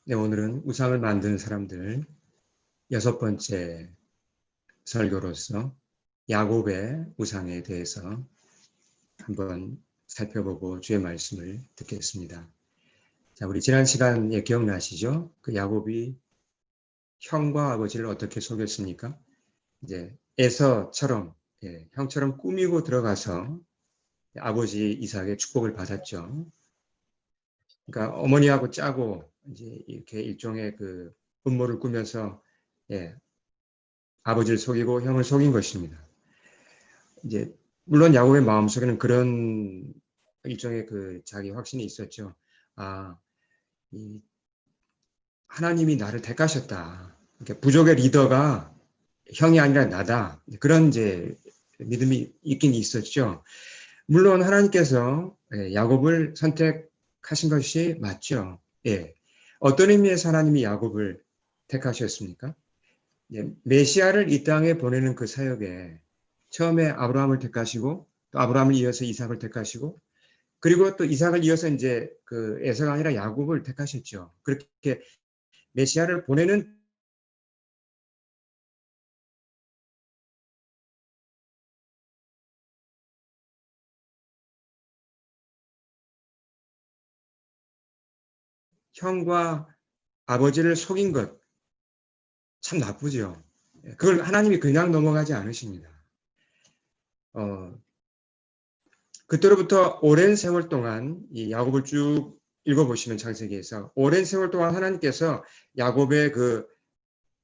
네, 오늘은 우상을 만드는 사람들 6번째 설교로서 야곱의 우상에 대해서 한번 살펴보고 주의 말씀을 듣겠습니다. 자, 우리 지난 시간에 기억나시죠? 그 야곱이 형과 아버지를 어떻게 속였습니까? 이제 에서처럼 형처럼 꾸미고 들어가서 아버지 이삭의 축복을 받았죠. 그러니까 어머니하고 짜고 이제 이렇게 일종의 그 음모를 꾸며서 아버지를 속이고 형을 속인 것입니다. 이제 물론 야곱의 마음속에는 그런 일종의 그 자기 확신이 있었죠. 아, 이 하나님이 나를 택하셨다. 그러니까 부족의 리더가 형이 아니라 나다. 그런 이제 믿음이 있긴 있었죠. 물론 하나님께서 야곱을 선택하신 것이 맞죠. 예. 어떤 의미에서 하나님이 야곱을 택하셨습니까? 메시아를 이 땅에 보내는 그 사역에 처음에 아브라함을 택하시고 또 아브라함을 이어서 이삭을 택하시고 그리고 또 이삭을 이어서 이제 그 에서가 아니라 야곱을 택하셨죠. 그렇게 메시아를 보내는 형과 아버지를 속인 것 참 나쁘죠. 그걸 하나님이 그냥 넘어가지 않으십니다. 그때로부터 오랜 세월 동안 이 야곱을 쭉 읽어보시면 창세기에서 오랜 세월 동안 하나님께서 야곱의 그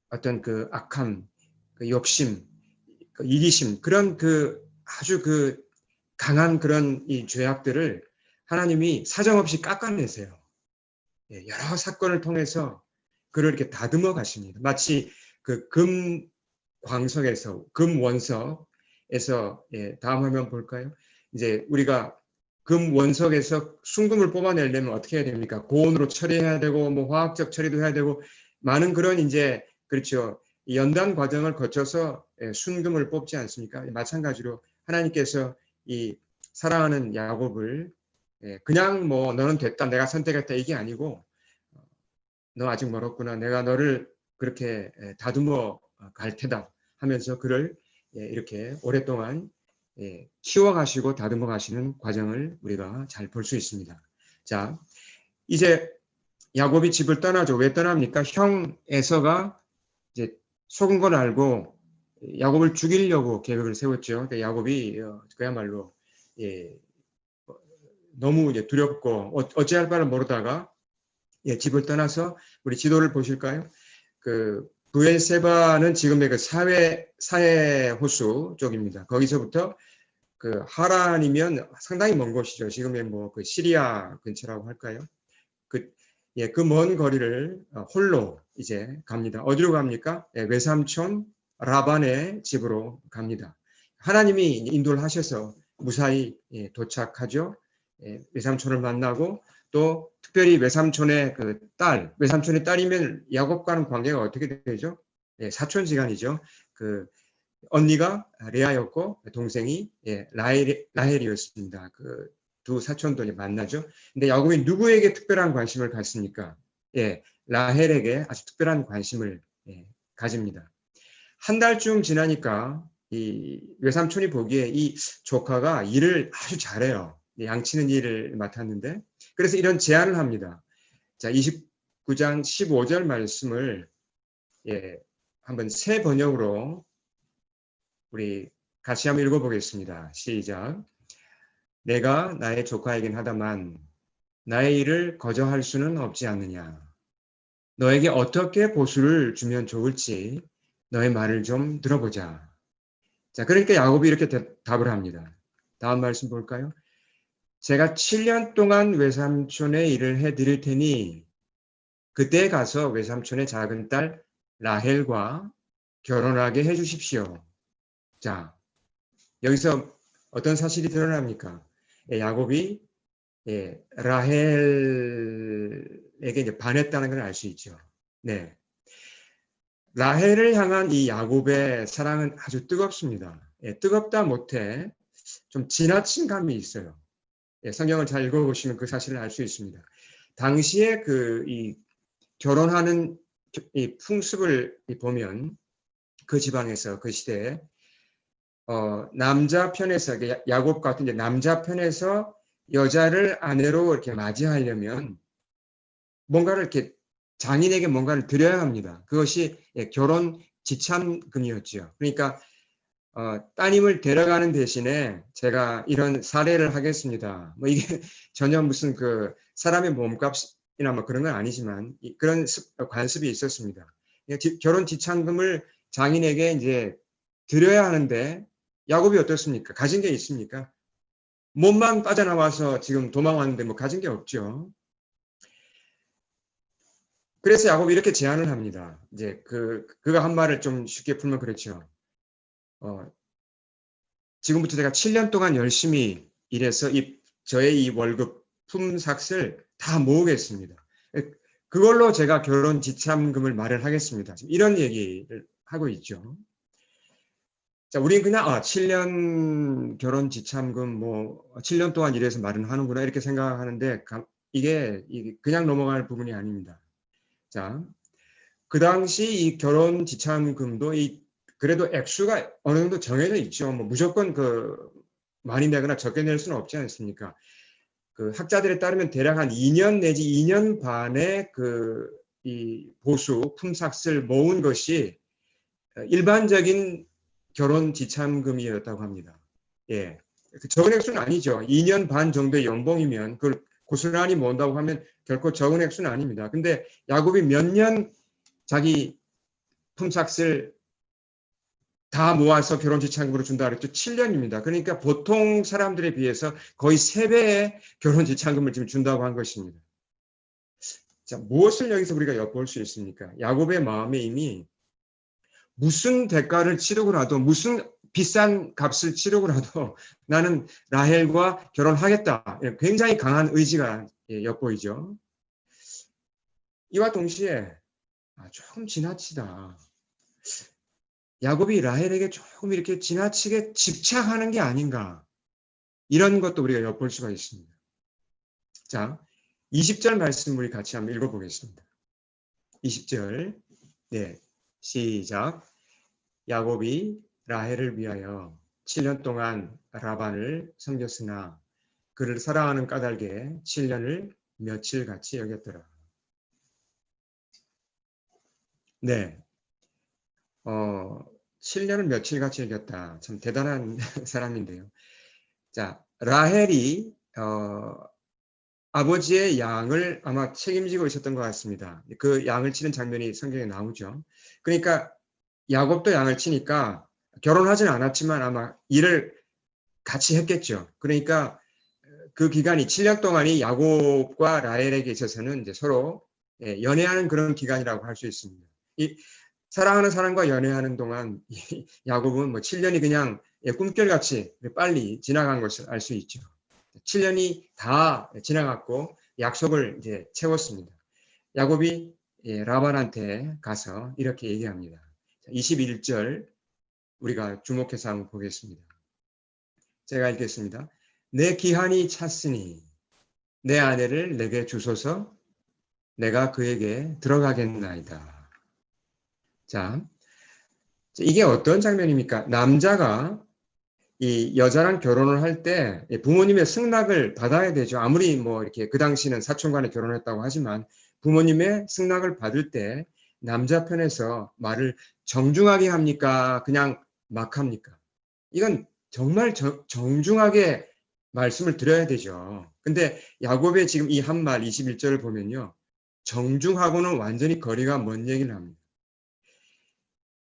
어떤 그 악함, 그 욕심, 그 이기심 그런 그 아주 그 강한 그런 이 죄악들을 하나님이 사정없이 깎아내세요. 여러 사건을 통해서 그를 이렇게 다듬어 가십니다. 마치 그 금 광석에서 금 원석에서 다음 화면 볼까요? 이제 우리가 금 원석에서 순금을 뽑아내려면 어떻게 해야 됩니까? 고온으로 처리해야 되고 뭐 화학적 처리도 해야 되고 많은 그런 이제 그렇죠. 연단 과정을 거쳐서 순금을 뽑지 않습니까? 마찬가지로 하나님께서 이 사랑하는 야곱을 그냥 뭐 너는 됐다 내가 선택했다 이게 아니고 너 아직 멀었구나 내가 너를 그렇게 다듬어 갈 테다 하면서 그를 이렇게 오랫동안 키워가시고 다듬어 가시는 과정을 우리가 잘 볼 수 있습니다. 자, 이제 야곱이 집을 떠나죠. 왜 떠납니까? 형 에서가 이제 속은 걸 알고 야곱을 죽이려고 계획을 세웠죠. 그러니까 야곱이 그야말로 너무 이제 두렵고 어찌할 바를 모르다가 집을 떠나서 우리 지도를 보실까요? 그 부엘세바는 지금의 그 사해 호수 쪽입니다. 거기서부터 그 하란이면 상당히 먼 곳이죠. 지금의 뭐 그 시리아 근처라고 할까요? 그 먼 거리를 홀로 이제 갑니다. 어디로 갑니까? 외삼촌 라반의 집으로 갑니다. 하나님이 인도를 하셔서 무사히 도착하죠. 외삼촌을 만나고 또 특별히 외삼촌의 그 딸, 외삼촌의 딸이면 야곱과는 관계가 어떻게 되죠? 사촌지간이죠. 그 언니가 레아였고 동생이 라헬이었습니다. 그 두 사촌들이 만나죠. 근데 야곱이 누구에게 특별한 관심을 갖습니까? 라헬에게 아주 특별한 관심을 가집니다. 한 달쯤 지나니까 이 외삼촌이 보기에 이 조카가 일을 아주 잘해요. 양치는 일을 맡았는데 그래서 이런 제안을 합니다. 자, 29장 15절 말씀을 한번 새 번역으로 우리 같이 한번 읽어보겠습니다. 시작. 내가 나의 조카이긴 하다만 나의 일을 거저할 수는 없지 않느냐. 너에게 어떻게 보수를 주면 좋을지 너의 말을 좀 들어보자. 자, 그러니까 야곱이 이렇게 답을 합니다. 다음 말씀 볼까요? 제가 7년 동안 외삼촌의 일을 해드릴 테니 그때 가서 외삼촌의 작은 딸 라헬과 결혼하게 해주십시오. 자, 여기서 어떤 사실이 드러납니까? 야곱이 라헬에게 이제 반했다는 걸 알 수 있죠. 네. 라헬을 향한 이 야곱의 사랑은 아주 뜨겁습니다. 뜨겁다 못해 좀 지나친 감이 있어요. 성경을 잘 읽어보시면 그 사실을 알 수 있습니다. 당시에 이 결혼하는 이 풍습을 보면 그 지방에서 그 시대에 남자 편에서 야곱 같은 이제 남자 편에서 여자를 아내로 이렇게 맞이하려면 뭔가를 이렇게 장인에게 뭔가를 드려야 합니다. 그것이 결혼 지참금이었죠. 그러니까 따님을 데려가는 대신에 제가 이런 사례를 하겠습니다. 뭐 이게 전혀 무슨 그 사람의 몸값이나 뭐 그런 건 아니지만 그런 관습이 있었습니다. 결혼 지참금을 장인에게 이제 드려야 하는데 야곱이 어떻습니까? 가진 게 있습니까? 몸만 빠져나와서 지금 도망왔는데 뭐 가진 게 없죠. 그래서 야곱이 이렇게 제안을 합니다. 이제 그가 한 말을 좀 쉽게 풀면 그렇죠. 지금부터 제가 7년 동안 열심히 일해서 저의 이 월급 품삯을 다 모으겠습니다. 그걸로 제가 결혼 지참금을 마련하겠습니다. 이런 얘기를 하고 있죠. 자, 우리는 그냥 7년 결혼 지참금 뭐 7년 동안 일해서 마련하는구나 이렇게 생각하는데 이게 그냥 넘어갈 부분이 아닙니다. 자, 그 당시 이 결혼 지참금도 그래도 액수가 어느 정도 정해져 있죠. 뭐 무조건 많이 내거나 적게 낼 수는 없지 않습니까? 그 학자들에 따르면 대략 한 2년 내지 2년 반의 이 보수 품삯을 모은 것이 일반적인 결혼 지참금이었다고 합니다. 예. 적은 액수는 아니죠. 2년 반 정도의 연봉이면 그걸 고스란히 모은다고 하면 결코 적은 액수는 아닙니다. 근데 야곱이 몇 년 자기 품삯을 다 모아서 결혼 지참금으로 준다 그랬죠. 7년입니다. 그러니까 보통 사람들에 비해서 거의 3배의 결혼 지참금을 지금 준다고 한 것입니다. 자, 무엇을 여기서 우리가 엿볼 수 있습니까? 야곱의 마음에 이미 무슨 대가를 치르고라도 무슨 비싼 값을 치르고라도 나는 라헬과 결혼하겠다. 굉장히 강한 의지가 엿보이죠. 이와 동시에 조금 지나치다. 야곱이 라헬에게 조금 이렇게 지나치게 집착하는 게 아닌가. 이런 것도 우리가 엿볼 수가 있습니다. 자, 20절 말씀 우리 같이 한번 읽어보겠습니다. 20절. 네, 시작. 야곱이 라헬을 위하여 7년 동안 라반을 섬겼으나 그를 사랑하는 까닭에 7년을 며칠같이 여겼더라. 네. 7년을 며칠같이 여겼다. 참 대단한 사람인데요. 자, 라헬이 아버지의 양을 아마 책임지고 있었던 것 같습니다. 그 양을 치는 장면이 성경에 나오죠. 그러니까 야곱도 양을 치니까 결혼하지는 않았지만 아마 일을 같이 했겠죠. 그러니까 그 기간이 7년 동안이 야곱과 라헬에게 있어서는 이제 서로 연애하는 그런 기간이라고 할 수 있습니다. 사랑하는 사람과 연애하는 동안 야곱은 뭐 7년이 그냥 꿈결같이 빨리 지나간 것을 알 수 있죠. 7년이 다 지나갔고 약속을 이제 채웠습니다. 야곱이 라반한테 가서 이렇게 얘기합니다. 21절 우리가 주목해서 한번 보겠습니다. 제가 읽겠습니다. 내 기한이 찼으니 내 아내를 내게 주소서 내가 그에게 들어가겠나이다. 자, 이게 어떤 장면입니까? 남자가 이 여자랑 결혼을 할 때 부모님의 승낙을 받아야 되죠. 아무리 뭐 이렇게 그 당시는 사촌간에 결혼했다고 하지만 부모님의 승낙을 받을 때 남자 편에서 말을 정중하게 합니까? 그냥 막 합니까? 이건 정말 정중하게 말씀을 드려야 되죠. 근데 야곱의 지금 이 한 말 21절을 보면요. 정중하고는 완전히 거리가 먼 얘기를 합니다.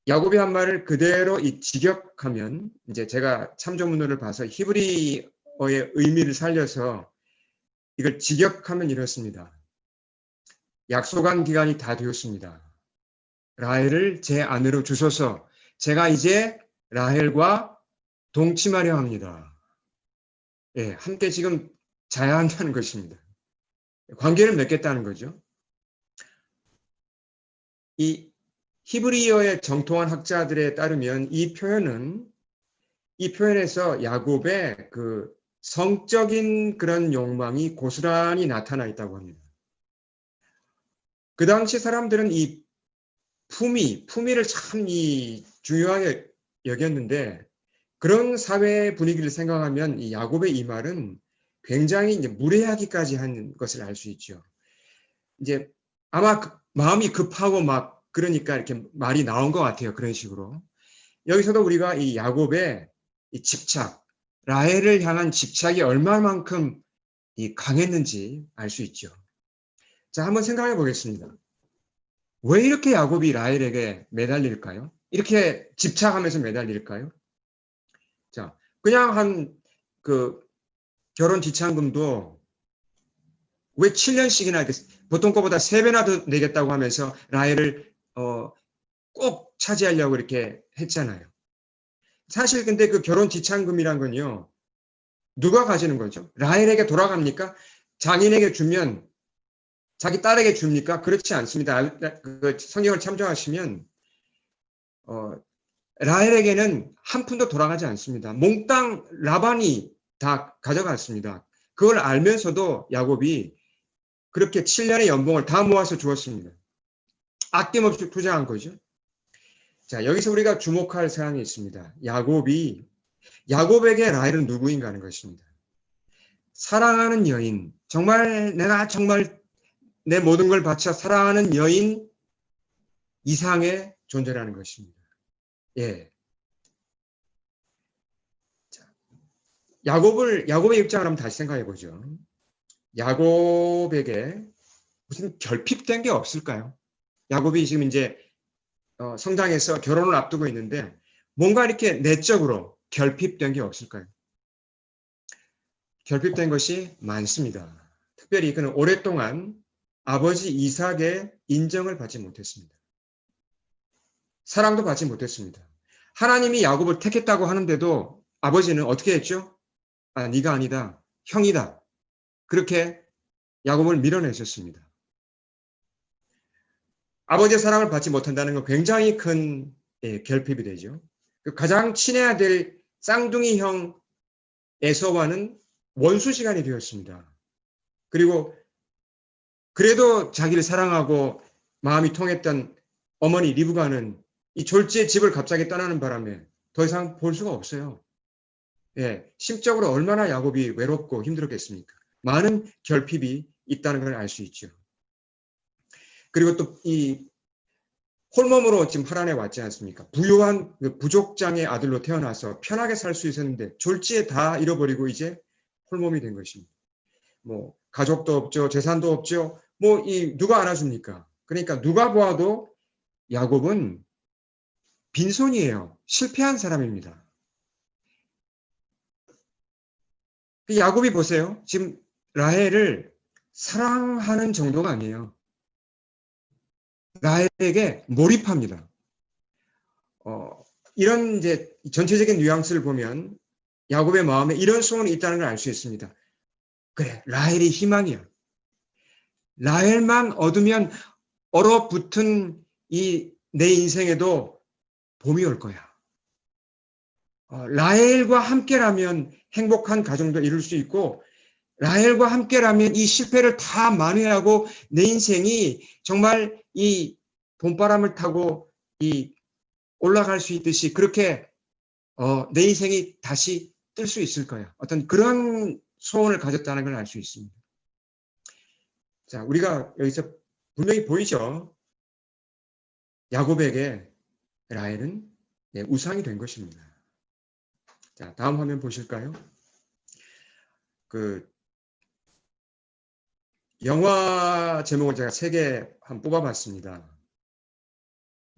야곱이 한 말을 그대로 직역하면 이제 제가 참조문을 봐서 히브리어의 의미를 살려서 이걸 직역하면 이렇습니다. 약속한 기간이 다 되었습니다. 라헬을 제 아내로 주소서. 제가 이제 라헬과 동침하려 합니다. 예, 함께 지금 자야 한다는 것입니다. 관계를 맺겠다는 거죠. 이 히브리어의 정통한 학자들에 따르면 이 표현에서 야곱의 그 성적인 그런 욕망이 고스란히 나타나 있다고 합니다. 그 당시 사람들은 이 품위를 참 중요하게 여겼는데, 그런 사회 분위기를 생각하면 이 야곱의 이 말은 굉장히 이제 무례하기까지 한 것을 알 수 있죠. 이제 아마 마음이 급하고 막 그러니까 이렇게 말이 나온 것 같아요. 그런 식으로. 여기서도 우리가 이 야곱의 이 집착, 라헬을 향한 집착이 얼마만큼 강했는지 알 수 있죠. 자, 한번 생각해 보겠습니다. 왜 이렇게 야곱이 라헬에게 매달릴까요? 이렇게 집착하면서 매달릴까요? 자, 그냥 결혼 지참금도 왜 7년씩이나 이렇게 보통 것보다 3배나 더 내겠다고 하면서 라헬을 꼭 차지하려고 이렇게 했잖아요. 사실 근데 그 결혼 지참금이란 건요, 누가 가지는 거죠? 라헬에게 돌아갑니까? 장인에게 주면 자기 딸에게 줍니까? 그렇지 않습니다. 그 성경을 참조하시면 라헬에게는 한 푼도 돌아가지 않습니다. 몽땅 라반이 다 가져갔습니다. 그걸 알면서도 야곱이 그렇게 7년의 연봉을 다 모아서 주었습니다. 아낌없이 투자한 거죠. 자, 여기서 우리가 주목할 사항이 있습니다. 야곱에게 라헬은 누구인가 하는 것입니다. 사랑하는 여인, 내가 정말 내 모든 걸 바쳐 사랑하는 여인 이상의 존재라는 것입니다. 예. 자, 야곱의 입장을 한번 다시 생각해 보죠. 야곱에게 무슨 결핍된 게 없을까요? 야곱이 지금 이제 성당에서 결혼을 앞두고 있는데 뭔가 이렇게 내적으로 결핍된 게 없을까요? 결핍된 것이 많습니다. 특별히 그는 오랫동안 아버지 이삭의 인정을 받지 못했습니다. 사랑도 받지 못했습니다. 하나님이 야곱을 택했다고 하는데도 아버지는 어떻게 했죠? 네가 아니다. 형이다. 그렇게 야곱을 밀어내셨습니다. 아버지의 사랑을 받지 못한다는 건 굉장히 큰 결핍이 되죠. 가장 친해야 될 쌍둥이 형 에서와는 원수 시간이 되었습니다. 그리고 그래도 자기를 사랑하고 마음이 통했던 어머니 리브가는 이 졸지의 집을 갑자기 떠나는 바람에 더 이상 볼 수가 없어요. 예, 심적으로 얼마나 야곱이 외롭고 힘들었겠습니까? 많은 결핍이 있다는 걸 알 수 있죠. 그리고 또 이 홀몸으로 지금 하란에 왔지 않습니까? 부유한 부족장의 아들로 태어나서 편하게 살 수 있었는데 졸지에 다 잃어버리고 이제 홀몸이 된 것입니다. 뭐 가족도 없죠, 재산도 없죠. 누가 알아줍니까? 그러니까 누가 보아도 야곱은 빈손이에요. 실패한 사람입니다. 야곱이 보세요. 지금 라헬을 사랑하는 정도가 아니에요. 라헬에게 몰입합니다. 이런 이제 전체적인 뉘앙스를 보면 야곱의 마음에 이런 소원이 있다는 걸 알 수 있습니다. 그래, 라헬이 희망이야. 라헬만 얻으면 얼어붙은 내 인생에도 봄이 올 거야. 라헬과 함께라면 행복한 가정도 이룰 수 있고, 라헬과 함께라면 이 실패를 다 만회하고 내 인생이 정말 이 봄바람을 타고 올라갈 수 있듯이 그렇게 내 인생이 다시 뜰 수 있을 거야. 어떤 그런 소원을 가졌다는 걸 알 수 있습니다. 자, 우리가 여기서 분명히 보이죠. 야곱에게 라헬은 우상이 된 것입니다. 자, 다음 화면 보실까요? 영화 제목을 제가 3개 한번 뽑아봤습니다.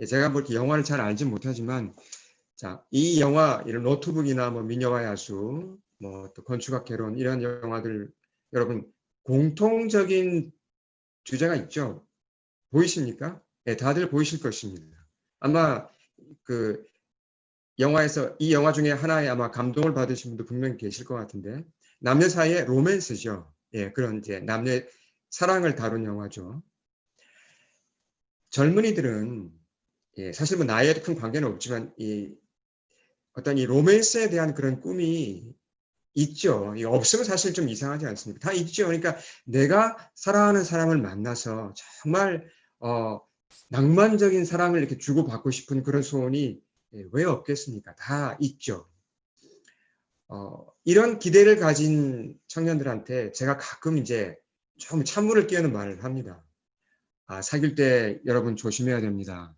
제가 이렇게 영화를 잘 알지 못하지만, 자, 이 영화, 이런 노트북이나 민영화 야수, 또 건축학 개론, 이런 영화들, 여러분, 공통적인 주제가 있죠? 보이십니까? 네, 다들 보이실 것입니다. 아마 영화에서 이 영화 중에 하나에 아마 감동을 받으신 분도 분명히 계실 것 같은데, 남녀 사이의 로맨스죠. 예, 그런 이제 남녀 사랑을 다룬 영화죠. 젊은이들은 사실 나이에 큰 관계는 없지만 어떤 이 로맨스에 대한 그런 꿈이 있죠. 없으면 사실 좀 이상하지 않습니까? 다 있죠. 그러니까 내가 사랑하는 사람을 만나서 정말 낭만적인 사랑을 이렇게 주고받고 싶은 그런 소원이 왜 없겠습니까? 다 있죠. 이런 기대를 가진 청년들한테 제가 가끔 이제 좀 찬물을 끼얹는 말을 합니다. 사귈 때 여러분 조심해야 됩니다.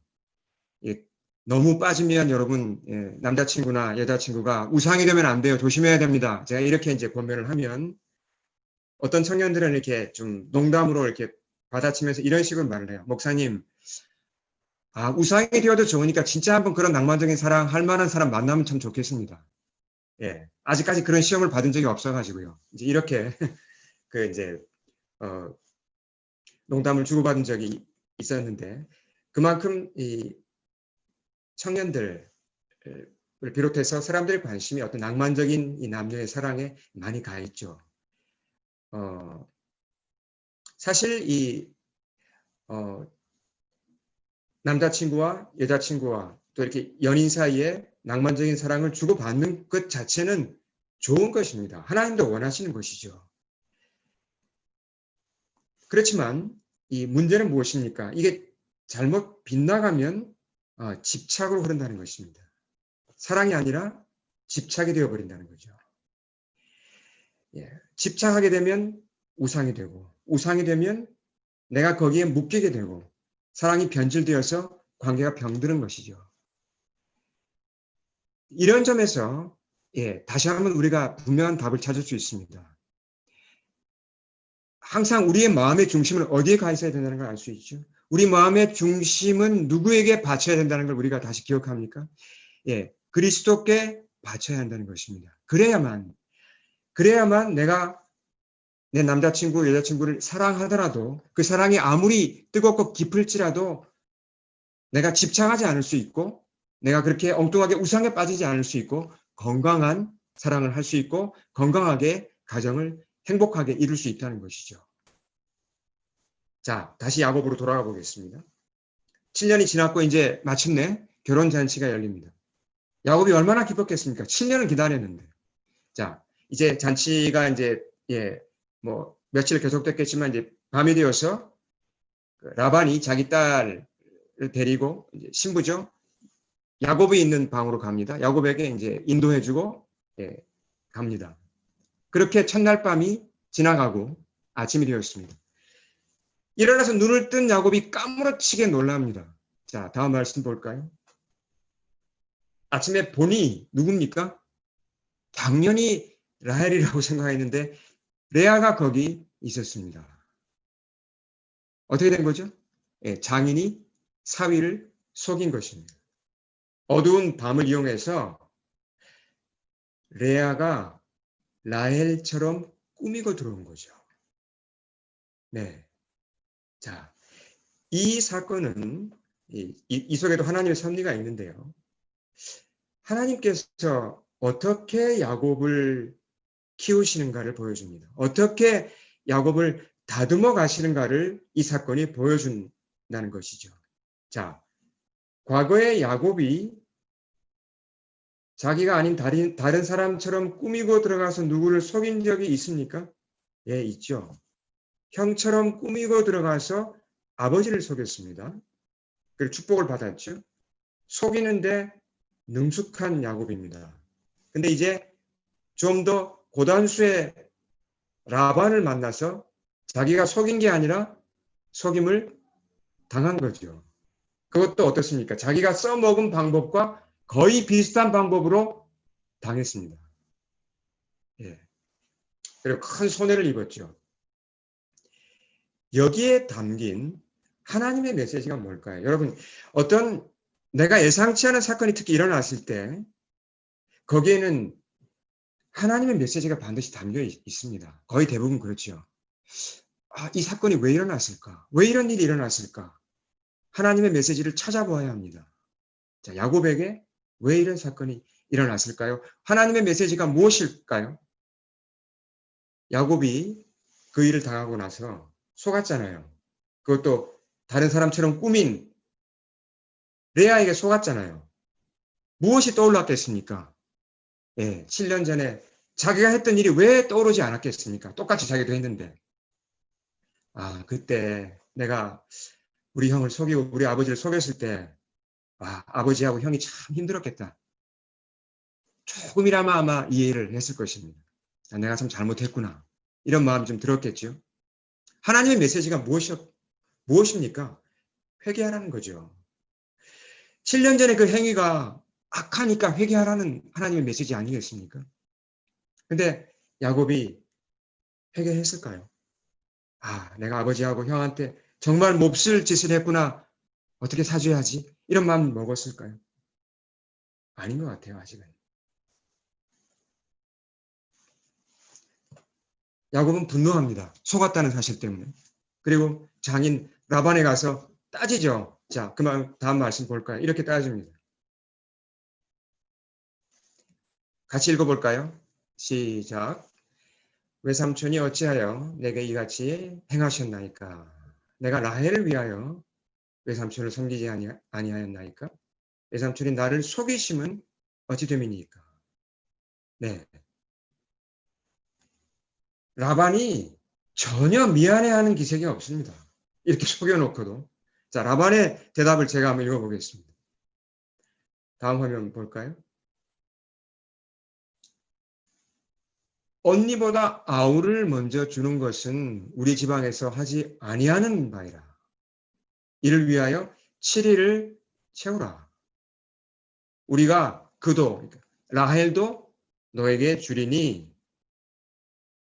예, 너무 빠지면 여러분 남자친구나 여자친구가 우상이 되면 안 돼요. 조심해야 됩니다. 제가 이렇게 이제 권면을 하면 어떤 청년들은 이렇게 좀 농담으로 이렇게 받아치면서 이런 식으로 말을 해요. 목사님, 우상이 되어도 좋으니까 진짜 한번 그런 낭만적인 사랑 할 만한 사람 만나면 참 좋겠습니다. 예, 아직까지 그런 시험을 받은 적이 없어가지고요. 이제 이렇게 그 이제 농담을 주고받은 적이 있었는데 그만큼 이 청년들을 비롯해서 사람들의 관심이 어떤 낭만적인 이 남녀의 사랑에 많이 가 있죠. 사실 이 남자친구와 여자친구와 또 이렇게 연인 사이에 낭만적인 사랑을 주고받는 것 자체는 좋은 것입니다. 하나님도 원하시는 것이죠. 그렇지만 이 문제는 무엇입니까? 이게 잘못 빗나가면 집착으로 흐른다는 것입니다. 사랑이 아니라 집착이 되어버린다는 거죠. 집착하게 되면 우상이 되고 우상이 되면 내가 거기에 묶이게 되고 사랑이 변질되어서 관계가 병드는 것이죠. 이런 점에서 다시 한번 우리가 분명한 답을 찾을 수 있습니다. 항상 우리의 마음의 중심은 어디에 가 있어야 된다는 걸 알 수 있죠. 우리 마음의 중심은 누구에게 바쳐야 된다는 걸 우리가 다시 기억합니까? 그리스도께 바쳐야 한다는 것입니다. 그래야만 내가 내 남자친구, 여자친구를 사랑하더라도 그 사랑이 아무리 뜨겁고 깊을지라도 내가 집착하지 않을 수 있고 내가 그렇게 엉뚱하게 우상에 빠지지 않을 수 있고 건강한 사랑을 할 수 있고 건강하게 가정을 행복하게 이룰 수 있다는 것이죠. 자, 다시 야곱으로 돌아가 보겠습니다. 7년이 지났고 이제 마침내 결혼잔치가 열립니다. 야곱이 얼마나 기뻤겠습니까? 7년을 기다렸는데. 자, 이제 잔치가 이제 뭐 며칠 계속됐겠지만 이제 밤이 되어서 라반이 자기 딸을 데리고 이제 신부죠. 야곱이 있는 방으로 갑니다. 야곱에게 이제 인도해주고 갑니다. 그렇게 첫날 밤이 지나가고 아침이 되었습니다. 일어나서 눈을 뜬 야곱이 까무러치게 놀랍니다. 자, 다음 말씀 볼까요? 아침에 보니 누굽니까? 당연히 라헬이라고 생각했는데 레아가 거기 있었습니다. 어떻게 된 거죠? 장인이 사위를 속인 것입니다. 어두운 밤을 이용해서 레아가 라헬처럼 꾸미고 들어온 거죠. 네. 자, 이 사건은 이 속에도 하나님의 섭리가 있는데요. 하나님께서 어떻게 야곱을 키우시는가를 보여줍니다. 어떻게 야곱을 다듬어 가시는가를 이 사건이 보여준다는 것이죠. 자, 과거에 야곱이 자기가 아닌 다른 사람처럼 꾸미고 들어가서 누구를 속인 적이 있습니까? 예, 있죠. 형처럼 꾸미고 들어가서 아버지를 속였습니다. 그리고 축복을 받았죠. 속이는데 능숙한 야곱입니다. 근데 이제 좀 더 고단수의 라반을 만나서 자기가 속인 게 아니라 속임을 당한 거죠. 그것도 어떻습니까? 자기가 써먹은 방법과 거의 비슷한 방법으로 당했습니다. 그리고 큰 손해를 입었죠. 여기에 담긴 하나님의 메시지가 뭘까요? 여러분, 어떤 내가 예상치 않은 사건이 특히 일어났을 때 거기에는 하나님의 메시지가 반드시 담겨 있습니다. 거의 대부분 그렇죠. 이 사건이 왜 일어났을까? 왜 이런 일이 일어났을까? 하나님의 메시지를 찾아보아야 합니다. 자, 야곱에게 왜 이런 사건이 일어났을까요? 하나님의 메시지가 무엇일까요? 야곱이 그 일을 당하고 나서 속았잖아요. 그것도 다른 사람처럼 꾸민 레아에게 속았잖아요. 무엇이 떠올랐겠습니까? 7년 전에 자기가 했던 일이 왜 떠오르지 않았겠습니까? 똑같이 자기도 했는데. 그때 내가 우리 형을 속이고 우리 아버지를 속였을 때 아버지하고 형이 참 힘들었겠다. 조금이라마 아마 이해를 했을 것입니다. 내가 참 잘못했구나. 이런 마음이 좀 들었겠죠. 하나님의 메시지가 무엇입니까? 회개하라는 거죠. 7년 전에 그 행위가 악하니까 회개하라는 하나님의 메시지 아니겠습니까? 근데 야곱이 회개했을까요? 내가 아버지하고 형한테 정말 몹쓸 짓을 했구나. 어떻게 사죄하지? 이런 마음을 먹었을까요? 아닌 것 같아요, 아직은. 야곱은 분노합니다. 속았다는 사실 때문에. 그리고 장인 라반에 가서 따지죠. 자, 다음 말씀 볼까요? 이렇게 따집니다. 같이 읽어볼까요? 시작. 외삼촌이 어찌하여 내게 이같이 행하셨나이까? 내가 라헬을 위하여 외삼촌을 섬기지 아니하였나이까? 외삼촌이 나를 속이심은 어찌 됨이니까? 네. 라반이 전혀 미안해하는 기색이 없습니다. 이렇게 속여놓고도. 자, 라반의 대답을 제가 한번 읽어보겠습니다. 다음 화면 볼까요? 언니보다 아우를 먼저 주는 것은 우리 지방에서 하지 아니하는 바이라. 이를 위하여 7일을 채우라. 우리가 라헬도 너에게 주리니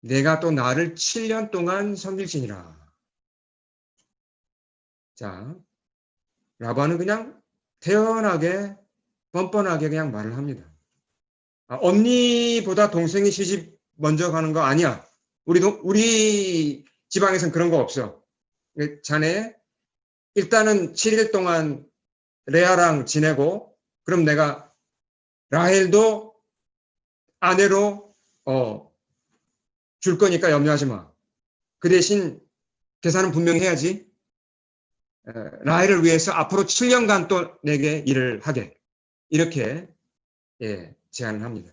내가 또 나를 7년 동안 섬길지니라. 자, 라반은 그냥 태연하게 뻔뻔하게 그냥 말을 합니다. 언니보다 동생이 시집 먼저 가는 거 아니야. 우리 지방에선 그런 거 없어. 자네 일단은 7일 동안 레아랑 지내고 그럼 내가 라헬도 아내로 줄 거니까 염려하지 마. 그 대신 계산은 분명히 해야지. 라헬을 위해서 앞으로 7년간 또 내게 일을 하게. 이렇게 제안을 합니다.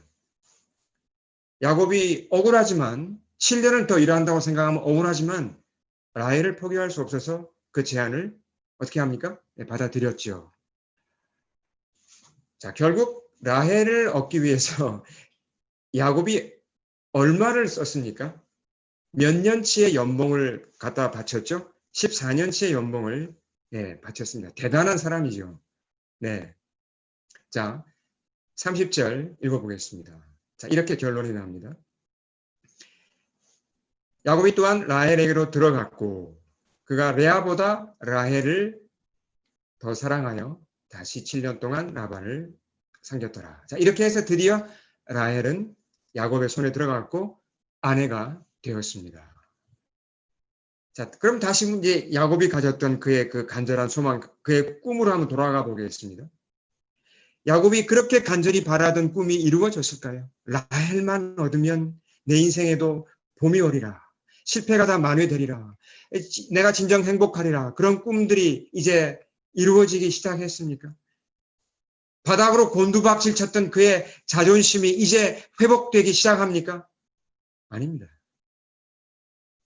야곱이 억울하지만 7년을 더 일한다고 생각하면 억울하지만 라헬을 포기할 수 없어서 그 제안을 어떻게 합니까? 받아들였죠. 자, 결국 라헬을 얻기 위해서 야곱이 얼마를 썼습니까? 몇 년치의 연봉을 갖다 바쳤죠? 14년치의 연봉을 바쳤습니다. 대단한 사람이죠. 네. 자, 30절 읽어보겠습니다. 자, 이렇게 결론이 납니다. 야곱이 또한 라헬에게로 들어갔고 그가 레아보다 라헬을 더 사랑하여 다시 7년 동안 라반을 섬겼더라. 자, 이렇게 해서 드디어 라헬은 야곱의 손에 들어갔고 아내가 되었습니다. 자, 그럼 다시 이제 야곱이 가졌던 그의 그 간절한 소망, 그의 꿈으로 한번 돌아가 보겠습니다. 야곱이 그렇게 간절히 바라던 꿈이 이루어졌을까요? 라헬만 얻으면 내 인생에도 봄이 오리라. 실패가 다 만회되리라. 내가 진정 행복하리라. 그런 꿈들이 이제 이루어지기 시작했습니까? 바닥으로 곤두박질 쳤던 그의 자존심이 이제 회복되기 시작합니까? 아닙니다.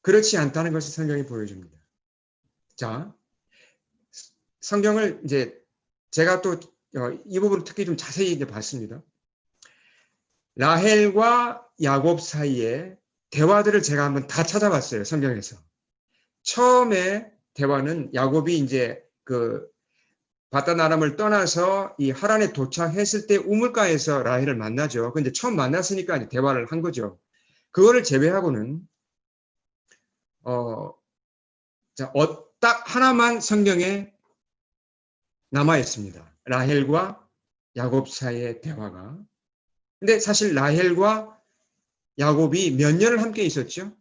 그렇지 않다는 것을 성경이 보여줍니다. 자, 성경을 이제 제가 또 이 부분을 특히 좀 자세히 이제 봤습니다. 라헬과 야곱 사이에 대화들을 제가 한번 다 찾아봤어요. 성경에서. 처음에 대화는 야곱이 이제 그 바단 아람을 떠나서 이 하란에 도착했을 때 우물가에서 라헬을 만나죠. 근데 처음 만났으니까 이제 대화를 한 거죠. 그거를 제외하고는 딱 하나만 성경에 남아 있습니다. 라헬과 야곱 사이의 대화가. 근데 사실 라헬과 야곱이 몇 년을 함께 있었죠?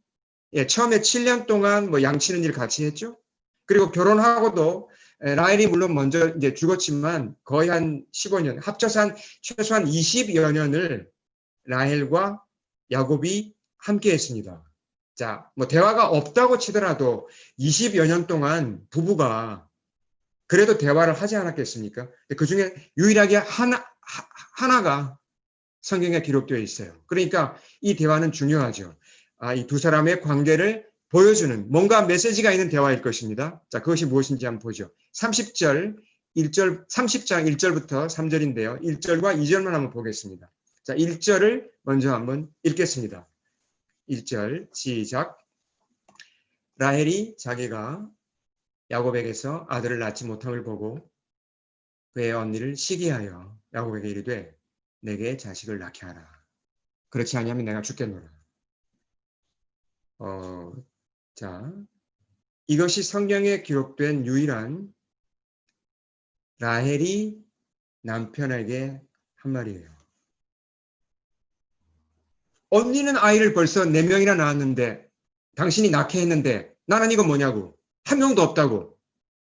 처음에 7년 동안 뭐 양치는 일 같이 했죠. 그리고 결혼하고도 라헬이 물론 먼저 이제 죽었지만 거의 한 15년, 합쳐서 최소한 20여 년을 라헬과 야곱이 함께 했습니다. 자, 뭐 대화가 없다고 치더라도 20여 년 동안 부부가 그래도 대화를 하지 않았겠습니까? 그 중에 유일하게 하나가 성경에 기록되어 있어요. 그러니까 이 대화는 중요하죠. 이 두 사람의 관계를 보여주는 뭔가 메시지가 있는 대화일 것입니다. 자, 그것이 무엇인지 한번 보죠. 30장 1절부터 3절인데요. 1절과 2절만 한번 보겠습니다. 자, 1절을 먼저 한번 읽겠습니다. 1절 시작. 라헬이 자기가 야곱에게서 아들을 낳지 못함을 보고 그의 언니를 시기하여 야곱에게 이르되 내게 자식을 낳게 하라. 그렇지 아니하면 내가 죽겠노라. 자, 이것이 성경에 기록된 유일한 라헬이 남편에게 한 말이에요. 언니는 아이를 벌써 4명이나 낳았는데 당신이 낳게 했는데 나는 이거 뭐냐고. 한 명도 없다고.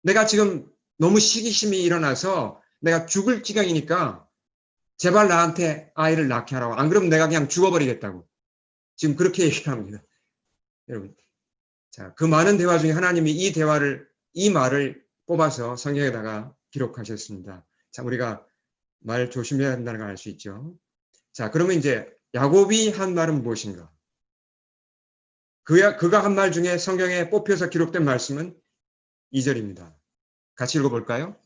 내가 지금 너무 시기심이 일어나서 내가 죽을 지경이니까 제발 나한테 아이를 낳게 하라고. 안 그러면 내가 그냥 죽어버리겠다고. 지금 그렇게 얘기를 합니다. 여러분, 자, 그 많은 대화 중에 하나님이 이 말을 뽑아서 성경에다가 기록하셨습니다. 자, 우리가 말 조심해야 한다는 걸 알 수 있죠. 자, 그러면 이제 야곱이 한 말은 무엇인가? 그가 한 말 중에 성경에 뽑혀서 기록된 말씀은 2절입니다. 같이 읽어볼까요?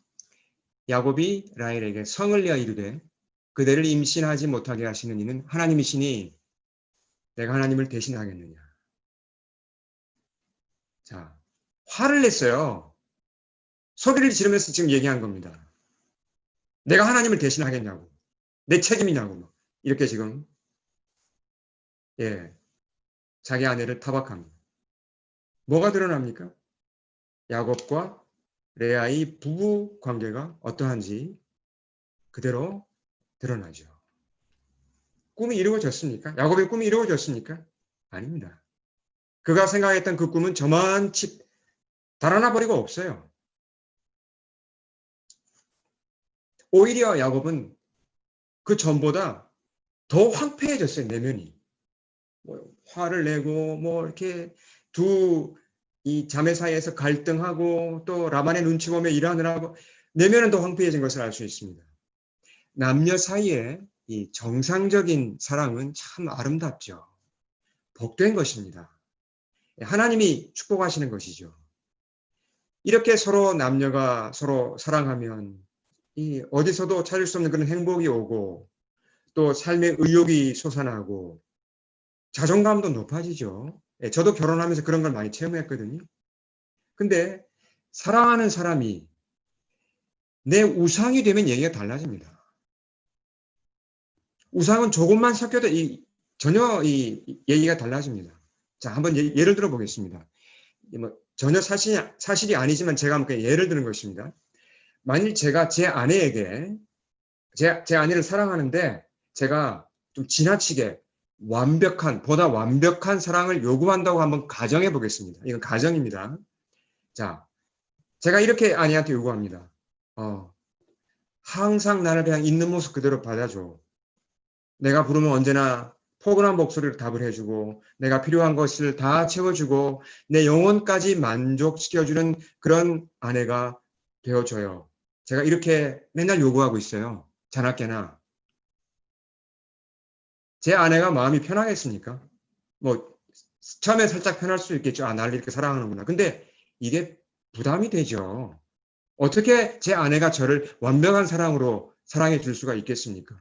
야곱이 라헬에게 성을 내어 이르되 그대를 임신하지 못하게 하시는 이는 하나님이시니 내가 하나님을 대신하겠느냐. 자, 화를 냈어요. 소리를 지르면서 지금 얘기한 겁니다. 내가 하나님을 대신하겠냐고. 내 책임이냐고. 이렇게 지금 자기 아내를 타박합니다. 뭐가 드러납니까? 야곱과 레아의 부부 관계가 어떠한지 그대로 드러나죠. 꿈이 이루어졌습니까? 야곱의 꿈이 이루어졌습니까? 아닙니다. 그가 생각했던 그 꿈은 저만치 달아나 버리고 없어요. 오히려 야곱은 그 전보다 더 황폐해졌어요. 내면이. 화를 내고 이렇게 이 자매 사이에서 갈등하고 또 라반의 눈치 보며 일하느라고 내면은 더 황폐해진 것을 알 수 있습니다. 남녀 사이에 이 정상적인 사랑은 참 아름답죠. 복된 것입니다. 하나님이 축복하시는 것이죠. 이렇게 서로 남녀가 서로 사랑하면 어디서도 찾을 수 없는 그런 행복이 오고 또 삶의 의욕이 솟아나고 자존감도 높아지죠. 저도 결혼하면서 그런 걸 많이 체험했거든요. 근데 사랑하는 사람이 내 우상이 되면 얘기가 달라집니다. 우상은 조금만 섞여도 전혀 얘기가 달라집니다. 자, 한번 예를 들어 보겠습니다. 전혀 사실이 아니지만 제가 한번 예를 드는 것입니다. 만일 제가 제 아내에게 제 아내를 사랑하는데 제가 좀 지나치게 보다 완벽한 사랑을 요구한다고 한번 가정해 보겠습니다. 이건 가정입니다. 자, 제가 이렇게 아내한테 요구합니다. 항상 나를 그냥 있는 모습 그대로 받아줘. 내가 부르면 언제나 포근한 목소리로 답을 해주고 내가 필요한 것을 다 채워주고 내 영혼까지 만족시켜주는 그런 아내가 되어줘요. 제가 이렇게 맨날 요구하고 있어요. 자나깨나. 제 아내가 마음이 편하겠습니까? 처음에 살짝 편할 수 있겠죠. 나를 이렇게 사랑하는구나. 근데 이게 부담이 되죠. 어떻게 제 아내가 저를 완벽한 사랑으로 사랑해 줄 수가 있겠습니까?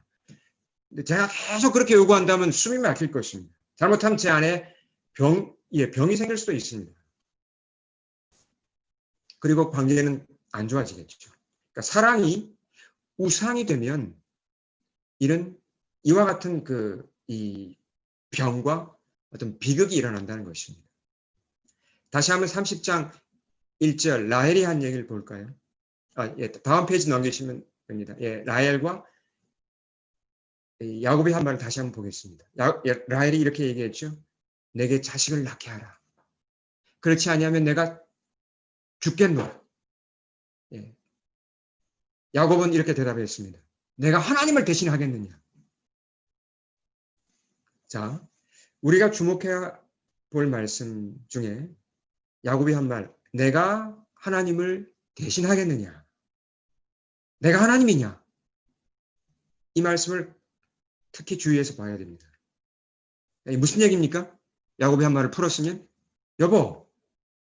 근데 제가 계속 그렇게 요구한다면 숨이 막힐 것입니다. 잘못하면 제 안에 병이 생길 수도 있습니다. 그리고 관계는 안 좋아지겠죠. 그러니까 사랑이 우상이 되면 이와 같은 이 병과 어떤 비극이 일어난다는 것입니다. 다시 한번 30장 1절 라헬이 한 얘기를 볼까요? 다음 페이지 넘기시면 됩니다. 라헬과 야곱이 한 말을 다시 한번 보겠습니다. 라헬이 이렇게 얘기했죠. 내게 자식을 낳게 하라. 그렇지 아니하면 내가 죽겠노라. 야곱은 이렇게 대답했습니다. 내가 하나님을 대신하겠느냐. 자, 우리가 주목해야 볼 말씀 중에 야곱이 한 말, 내가 하나님을 대신하겠느냐. 내가 하나님이냐. 이 말씀을 특히 주의해서 봐야 됩니다. 무슨 얘기입니까? 야곱이 한 말을 풀었으면 여보,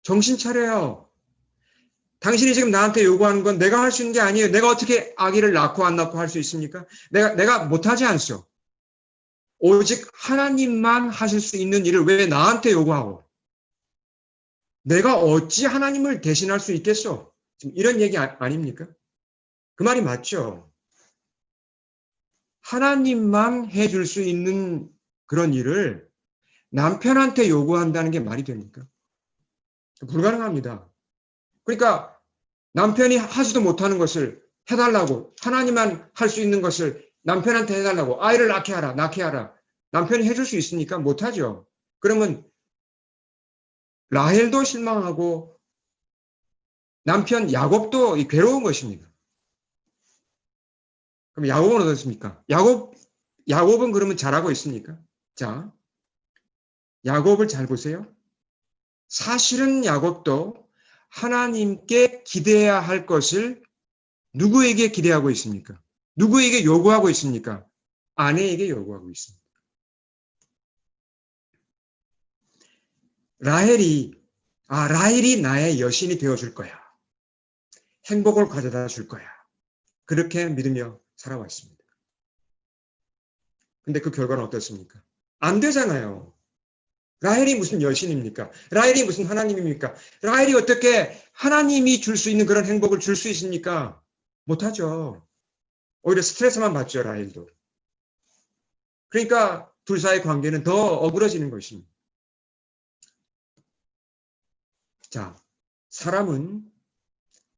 정신 차려요. 당신이 지금 나한테 요구하는 건 내가 할 수 있는 게 아니에요. 내가 어떻게 아기를 낳고 안 낳고 할 수 있습니까? 내가 못하지 않소. 오직 하나님만 하실 수 있는 일을 왜 나한테 요구하고, 내가 어찌 하나님을 대신할 수 있겠소? 지금 이런 얘기 아닙니까? 그 말이 맞죠. 하나님만 해줄 수 있는 그런 일을 남편한테 요구한다는 게 말이 됩니까? 불가능합니다. 그러니까 남편이 하지도 못하는 것을 해달라고, 하나님만 할 수 있는 것을 남편한테 해달라고, 아이를 낳게 하라. 남편이 해줄 수 있습니까? 못하죠. 그러면 라헬도 실망하고 남편 야곱도 괴로운 것입니다. 그럼 야곱은 어떻습니까? 야곱은 그러면 잘하고 있습니까? 자, 야곱을 잘 보세요. 사실은 야곱도 하나님께 기대해야 할 것을 누구에게 기대하고 있습니까? 누구에게 요구하고 있습니까? 아내에게 요구하고 있습니다. 라헬이 나의 여신이 되어줄 거야. 행복을 가져다 줄 거야. 그렇게 믿으며 살아왔습니다. 근데 그 결과는 어떻습니까? 안 되잖아요. 라헬이 무슨 여신입니까? 라헬이 무슨 하나님입니까? 라헬이 어떻게 하나님이 줄 수 있는 그런 행복을 줄 수 있습니까? 못하죠. 오히려 스트레스만 받죠, 라헬도. 그러니까 둘 사이의 관계는 더 어그러지는 것입니다. 자, 사람은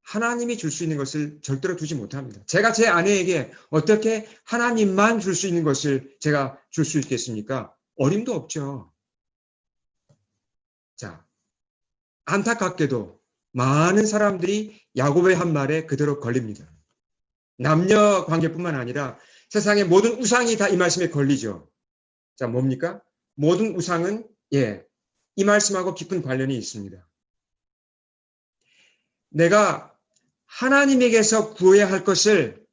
하나님이 줄 수 있는 것을 절대로 두지 못합니다. 제가 제 아내에게 어떻게 하나님만 줄 수 있는 것을 제가 줄 수 있겠습니까? 어림도 없죠. 자, 안타깝게도 많은 사람들이 야곱의 한 말에 그대로 걸립니다. 남녀 관계뿐만 아니라 세상의 모든 우상이 다 이 말씀에 걸리죠. 자, 뭡니까? 모든 우상은 이 말씀하고 깊은 관련이 있습니다. 내가 하나님에게서 구해야 할 것을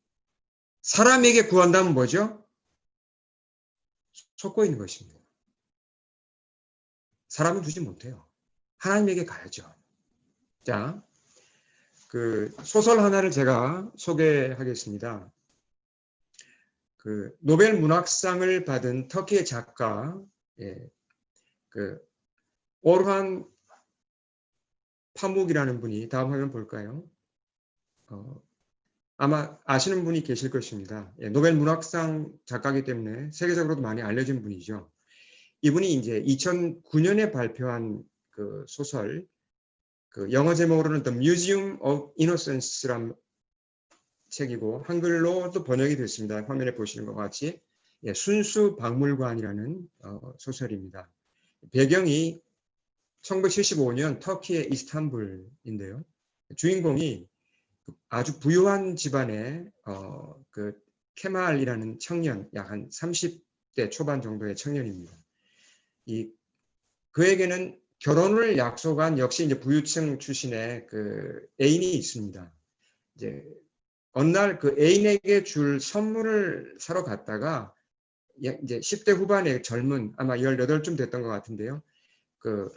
사람에게 구한다면 뭐죠? 속고 있는 것입니다. 사람은 주지 못해요. 하나님에게 가야죠. 자, 그 소설 하나를 제가 소개하겠습니다. 그 노벨 문학상을 받은 터키의 작가, 그 오르한 파묵이라는 분이, 다음 화면 볼까요? 아마 아시는 분이 계실 것입니다. 노벨 문학상 작가이기 때문에 세계적으로도 많이 알려진 분이죠. 이분이 이제 2009년에 발표한 그 소설, 그 영어 제목으로는 The Museum of Innocence라는 책이고 한글로도 번역이 됐습니다. 화면에 보시는 것 같이 순수 박물관이라는 소설입니다. 배경이 1975년 터키의 이스탄불인데요. 주인공이 아주 부유한 집안의 그 케말이라는 청년, 약 한 30대 초반 정도의 청년입니다. 그에게는 결혼을 약속한 역시 이제 부유층 출신의 그 애인이 있습니다. 이제 어느 날 그 애인에게 줄 선물을 사러 갔다가 이제 10대 후반의 젊은 아마 18쯤 됐던 것 같은데요. 그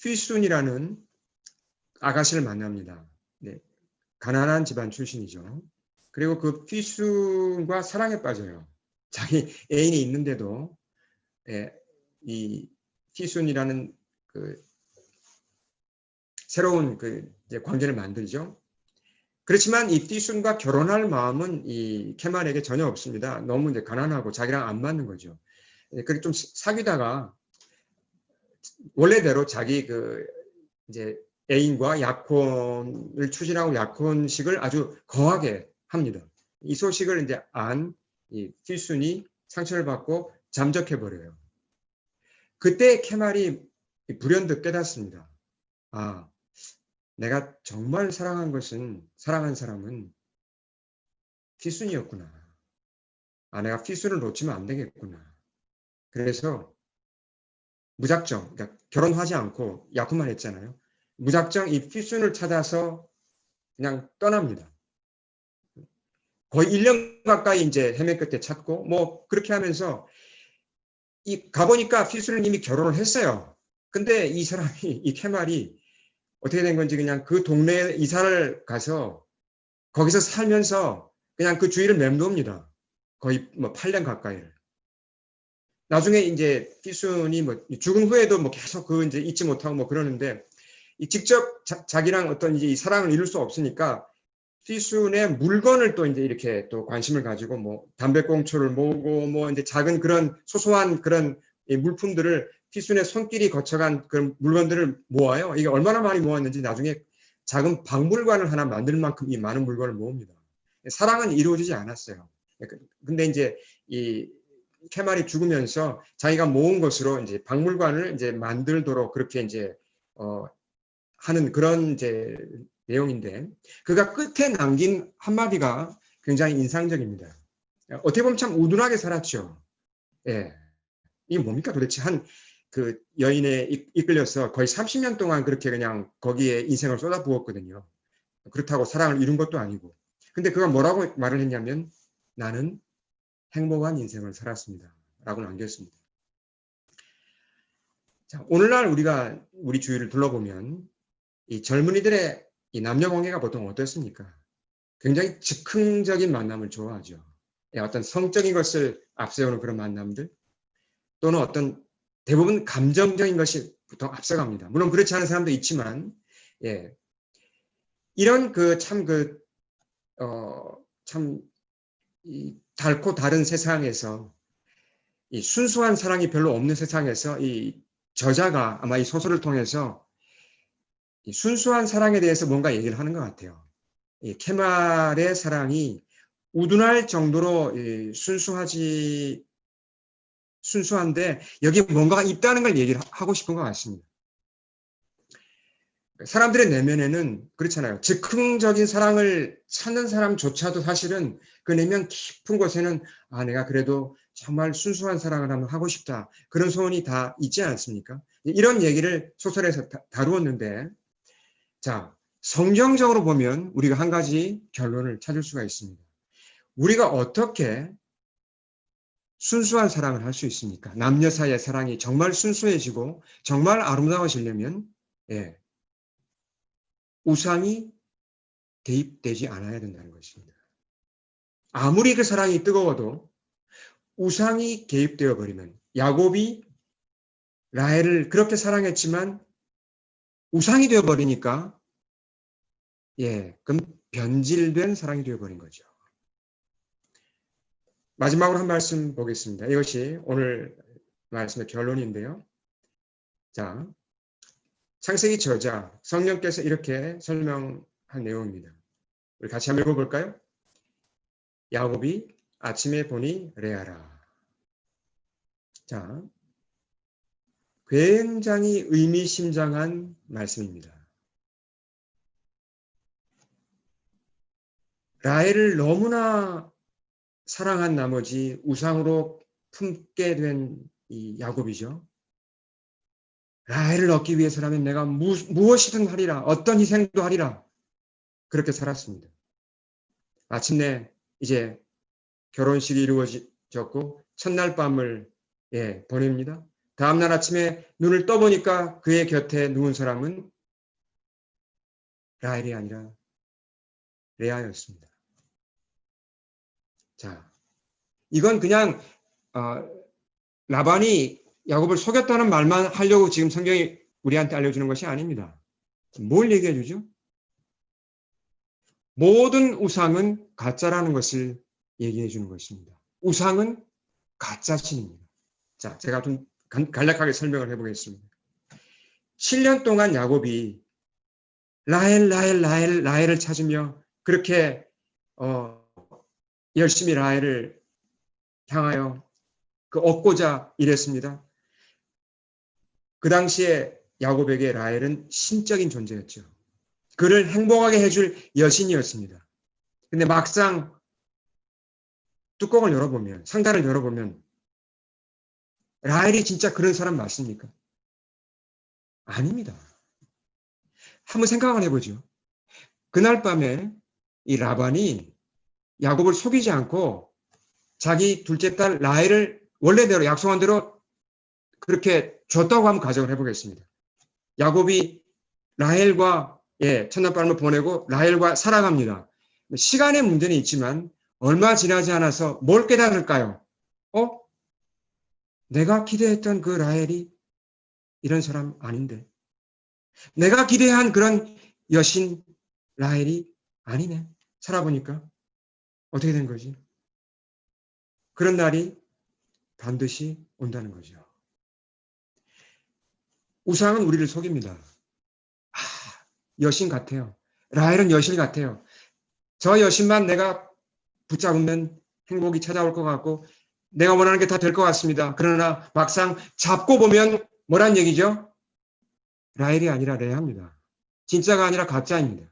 휘순이라는 아가씨를 만납니다. 네, 가난한 집안 출신이죠. 그리고 그 휘순과 사랑에 빠져요. 자기 애인이 있는데도 이 휘순이라는 그 새로운 그 이제 관계를 만들죠. 그렇지만 이 휘순과 결혼할 마음은 이 케말에게 전혀 없습니다. 너무 이제 가난하고 자기랑 안 맞는 거죠. 그렇게 좀 사귀다가 원래대로 자기 그 이제 애인과 약혼을 추진하고 약혼식을 아주 거하게 합니다. 이 소식을 이제 이 휘순이 상처를 받고 잠적해 버려요. 그때 케말이 불현듯 깨닫습니다. 아, 내가 정말 사랑한 사람은 휘순이었구나. 아, 내가 휘순을 놓치면 안 되겠구나. 그래서 무작정, 그러니까 결혼하지 않고 약혼만 했잖아요. 무작정 이 휘순을 찾아서 그냥 떠납니다. 거의 1년 가까이 이제 헤맨 끝에 찾고 뭐 그렇게 하면서 가보니까 휘순은 이미 결혼을 했어요. 근데 이 사람이, 이 케말이 어떻게 된 건지 그냥 그 동네에 이사를 가서 거기서 살면서 그냥 그 주위를 맴돕니다. 거의 뭐 8년 가까이를. 나중에 이제 피순이 뭐 죽은 후에도 뭐 계속 그 이제 잊지 못하고 뭐 그러는데 직접 자기랑 어떤 이제 이 사랑을 이룰 수 없으니까 피순의 물건을 또 이제 이렇게 또 관심을 가지고 뭐 담배꽁초를 모으고 뭐 이제 작은 그런 소소한 그런 물품들을 피순의 손길이 거쳐간 그런 물건들을 모아요. 이게 얼마나 많이 모았는지 나중에 작은 박물관을 하나 만들 만큼 이 많은 물건을 모읍니다. 사랑은 이루어지지 않았어요. 근데 이제 이 케말이 죽으면서 자기가 모은 것으로 이제 박물관을 이제 만들도록 그렇게 이제 하는 그런 이제 내용인데 그가 끝에 남긴 한마디가 굉장히 인상적입니다. 어떻게 보면 참 우둔하게 살았죠. 예. 이게 뭡니까 도대체 한 그 여인에 이끌려서 거의 30년 동안 그렇게 그냥 거기에 인생을 쏟아부었거든요. 그렇다고 사랑을 이룬 것도 아니고. 근데 그가 뭐라고 말을 했냐면 나는 행복한 인생을 살았습니다. 라고 남겼습니다. 자, 오늘날 우리가 우리 주위를 둘러보면 이 젊은이들의 이 남녀 관계가 보통 어떻습니까? 굉장히 즉흥적인 만남을 좋아하죠. 어떤 성적인 것을 앞세우는 그런 만남들 또는 어떤 대부분 감정적인 것이 보통 앞서갑니다. 물론 그렇지 않은 사람도 있지만 예. 이런 그 참 참 달고 다른 세상에서 이 순수한 사랑이 별로 없는 세상에서 이 저자가 아마 이 소설을 통해서 이 순수한 사랑에 대해서 뭔가 얘기를 하는 것 같아요. 이 케말의 사랑이 우둔할 정도로 순수한데 여기에 뭔가가 있다는 걸 얘기를 하고 싶은 것 같습니다. 사람들의 내면에는 그렇잖아요. 즉흥적인 사랑을 찾는 사람조차도 사실은 그 내면 깊은 곳에는 아 내가 그래도 정말 순수한 사랑을 한번 하고 싶다. 그런 소원이 다 있지 않습니까? 이런 얘기를 소설에서 다루었는데 자 성경적으로 보면 우리가 한 가지 결론을 찾을 수가 있습니다. 우리가 어떻게 순수한 사랑을 할 수 있습니까? 남녀 사이의 사랑이 정말 순수해지고 정말 아름다워지려면 예, 우상이 개입되지 않아야 된다는 것입니다. 아무리 그 사랑이 뜨거워도 우상이 개입되어 버리면 야곱이 라헬을 그렇게 사랑했지만 우상이 되어 버리니까 예, 그럼 변질된 사랑이 되어 버린 거죠. 마지막으로 한 말씀 보겠습니다. 이것이 오늘 말씀의 결론인데요. 자, 창세기 저자 성령께서 이렇게 설명한 내용입니다. 우리 같이 한번 읽어볼까요? 야곱이 아침에 보니 레아라. 자, 굉장히 의미심장한 말씀입니다. 라헬을 너무나 사랑한 나머지 우상으로 품게 된 이 야곱이죠. 라헬을 얻기 위해서라면 내가 무엇이든 하리라. 어떤 희생도 하리라. 그렇게 살았습니다. 마침내 이제 결혼식이 이루어졌고 첫날 밤을 보냅니다. 다음날 아침에 눈을 떠보니까 그의 곁에 누운 사람은 라헬이 아니라 레아였습니다. 자, 이건 그냥 라반이 야곱을 속였다는 말만 하려고 지금 성경이 우리한테 알려주는 것이 아닙니다. 뭘 얘기해 주죠? 모든 우상은 가짜라는 것을 얘기해 주는 것입니다. 우상은 가짜신입니다. 자, 제가 좀 간략하게 설명을 해보겠습니다. 7년 동안 야곱이 라헬을 찾으며 그렇게 열심히 라헬을 향하여 얻고자 일했습니다. 그 당시에 야곱에게 라헬은 신적인 존재였죠. 그를 행복하게 해줄 여신이었습니다. 근데 막상 뚜껑을 열어보면, 상자를 열어보면 라헬이 진짜 그런 사람 맞습니까? 아닙니다. 한번 생각을 해보죠. 그날 밤에 이 라반이 야곱을 속이지 않고 자기 둘째 딸 라헬을 원래대로 약속한 대로 그렇게 줬다고 한번 가정을 해보겠습니다. 야곱이 라헬과 첫날밤을 보내고 라헬과 살아갑니다. 시간의 문제는 있지만 얼마 지나지 않아서 뭘 깨달을까요? 내가 기대했던 그 라헬이 이런 사람 아닌데. 내가 기대한 그런 여신 라헬이 아니네. 살아보니까 어떻게 된 거지? 그런 날이 반드시 온다는 거죠. 우상은 우리를 속입니다. 여신 같아요. 라헬은 여신 같아요. 저 여신만 내가 붙잡으면 행복이 찾아올 것 같고 내가 원하는 게 다 될 것 같습니다. 그러나 막상 잡고 보면 뭐란 얘기죠? 라헬이 아니라 레아입니다. 진짜가 아니라 가짜입니다.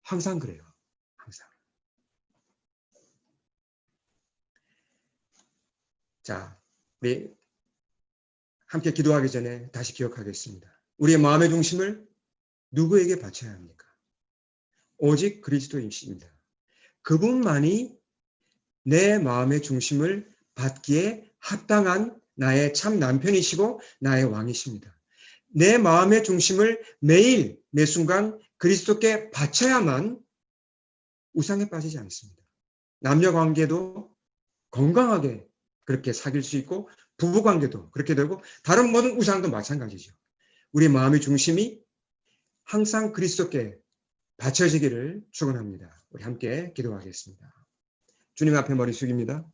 항상 그래요. 항상. 자, 우리 함께 기도하기 전에 다시 기억하겠습니다. 우리의 마음의 중심을 누구에게 바쳐야 합니까? 오직 그리스도이십니다. 그분만이 내 마음의 중심을 받기에 합당한 나의 참 남편이시고 나의 왕이십니다. 내 마음의 중심을 매일 매 순간 그리스도께 바쳐야만 우상에 빠지지 않습니다. 남녀 관계도 건강하게 그렇게 사귈 수 있고 부부 관계도 그렇게 되고 다른 모든 우상도 마찬가지죠. 우리 마음의 중심이 항상 그리스도께 바쳐지기를 축원합니다. 우리 함께 기도하겠습니다. 주님 앞에 머리 숙입니다.